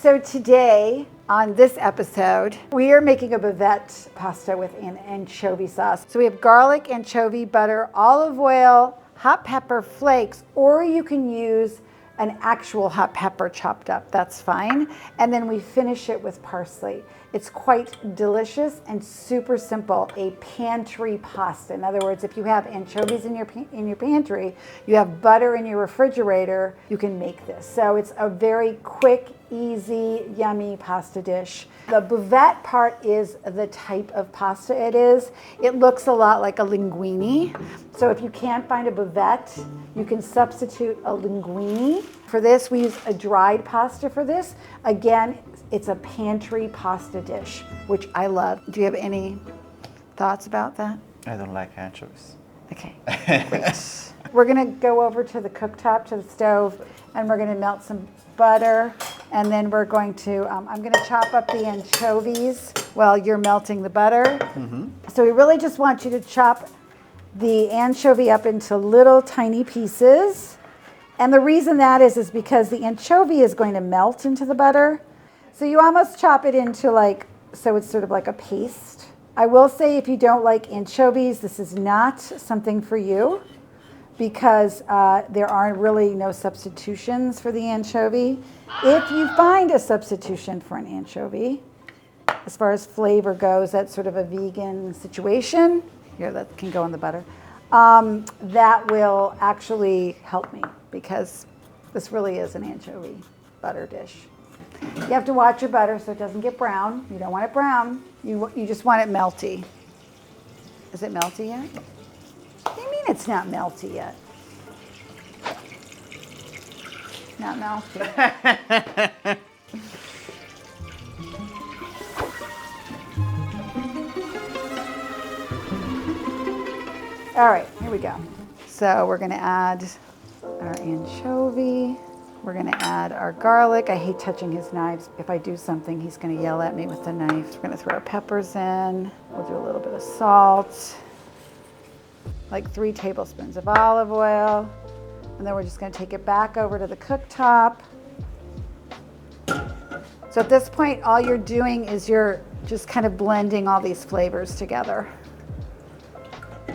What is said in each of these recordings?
So today, on this episode, we are making a bavette pasta with an anchovy sauce. So we have garlic, anchovy, butter, olive oil, hot pepper flakes, or you can use an actual hot pepper chopped up, that's fine. And then we finish it with parsley. It's quite delicious and super simple, a pantry pasta. In other words, if you have anchovies in your pantry, you have butter in your refrigerator, you can make this. So it's a very quick, easy, yummy pasta dish. The bavette part is the type of pasta it is. It looks a lot like a linguine. So if you can't find a bavette, you can substitute a linguine. For this, we use a dried pasta for this. Again, it's a pantry pasta dish, which I love. Do you have any thoughts about that? I don't like anchovies. Okay, great. We're gonna go over to the cooktop, to the stove, and we're gonna melt some butter, and then we're going to, I'm gonna chop up the anchovies while you're melting the butter. Mm-hmm. So we really just want you to chop the anchovy up into little tiny pieces. And the reason that is because the anchovy is going to melt into the butter. So you almost chop it into so it's sort of like a paste. I will say if you don't like anchovies, this is not something for you because there are really no substitutions for the anchovy. If you find a substitution for an anchovy, as far as flavor goes, that's sort of a vegan situation. Here, that can go in the butter. That will actually help me because this really is an anchovy butter dish. You have to watch your butter so it doesn't get brown. You don't want it brown. You just want it melty. Is it melty yet? What do you mean it's not melty yet? Not melty. All right, here we go. So we're gonna add our anchovy. We're gonna add our garlic. I hate touching his knives. If I do something, he's gonna yell at me with the knife. We're gonna throw our peppers in. We'll do a little bit of salt, like 3 tablespoons of olive oil. And then we're just gonna take it back over to the cooktop. So at this point, all you're doing is you're just kind of blending all these flavors together.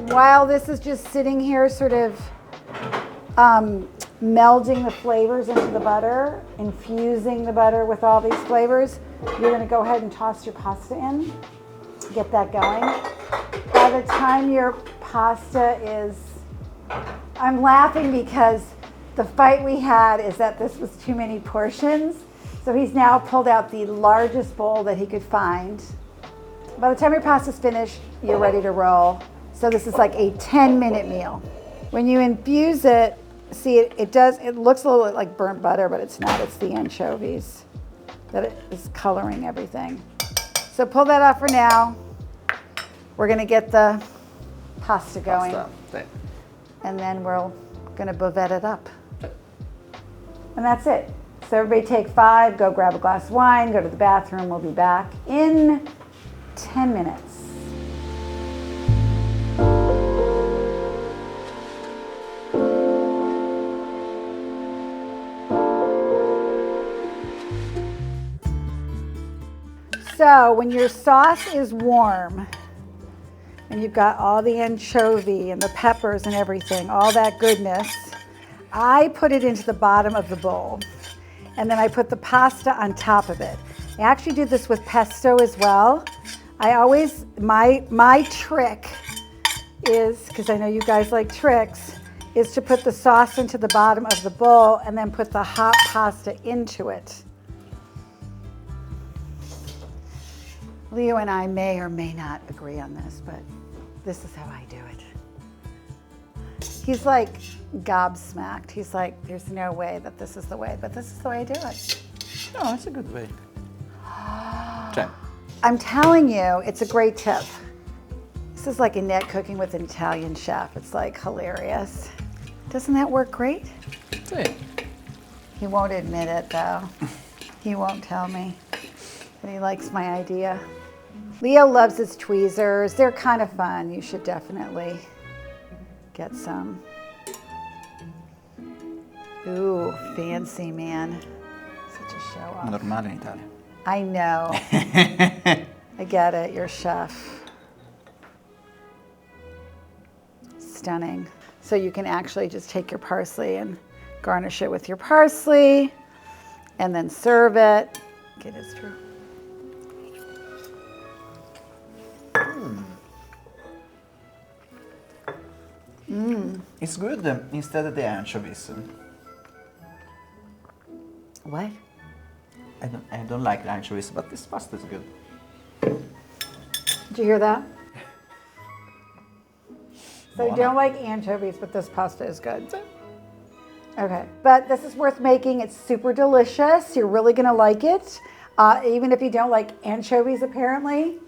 While this is just sitting here sort of melding the flavors into the butter, infusing the butter with all these flavors, you're gonna go ahead and toss your pasta in, get that going. By the time your pasta is, I'm laughing because the fight we had is that this was too many portions. So he's now pulled out the largest bowl that he could find. By the time your pasta's finished, you're ready to roll. So this is like a 10-minute meal. When you infuse it, see it looks a little like burnt butter, but it's not, it's the anchovies that is coloring everything. So pull that off for now. We're gonna get the pasta going. And then we're gonna bavette it up. And that's it. So everybody take 5, go grab a glass of wine, go to the bathroom. We'll be back in 10 minutes. So when your sauce is warm and you've got all the anchovy and the peppers and everything, all that goodness, I put it into the bottom of the bowl. And then I put the pasta on top of it. I actually did this with pesto as well. I always, my trick is, because I know you guys like tricks, is to put the sauce into the bottom of the bowl and then put the hot pasta into it. Leo and I may or may not agree on this, but this is how I do it. He's like gobsmacked. He's like, there's no way that this is the way, but this is the way I do it. No, it's a good way. Okay. I'm telling you, it's a great tip. This is like Annette cooking with an Italian chef. It's like hilarious. Doesn't that work great? Sí. He won't admit it though. He won't tell me that he likes my idea. Leo loves his tweezers. They're kind of fun. You should definitely get some. Ooh, fancy, man. Such a Show off. Normale in Italia. I know. I get it. You're a chef. Stunning. So you can actually just take your parsley and garnish it with your parsley and then serve it. It is true. It's good instead of the anchovies. What? I don't like the anchovies, but this pasta is good. Did you hear that? So you don't like anchovies, but this pasta is good. Okay, but this is worth making. It's super delicious. You're really gonna like it. Even if you don't like anchovies, apparently.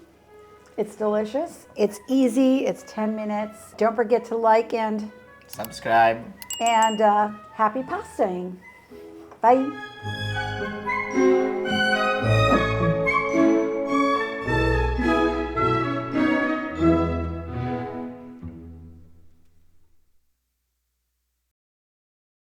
It's delicious. It's easy. It's 10 minutes. Don't forget to like and Subscribe. happy pastaing. Bye.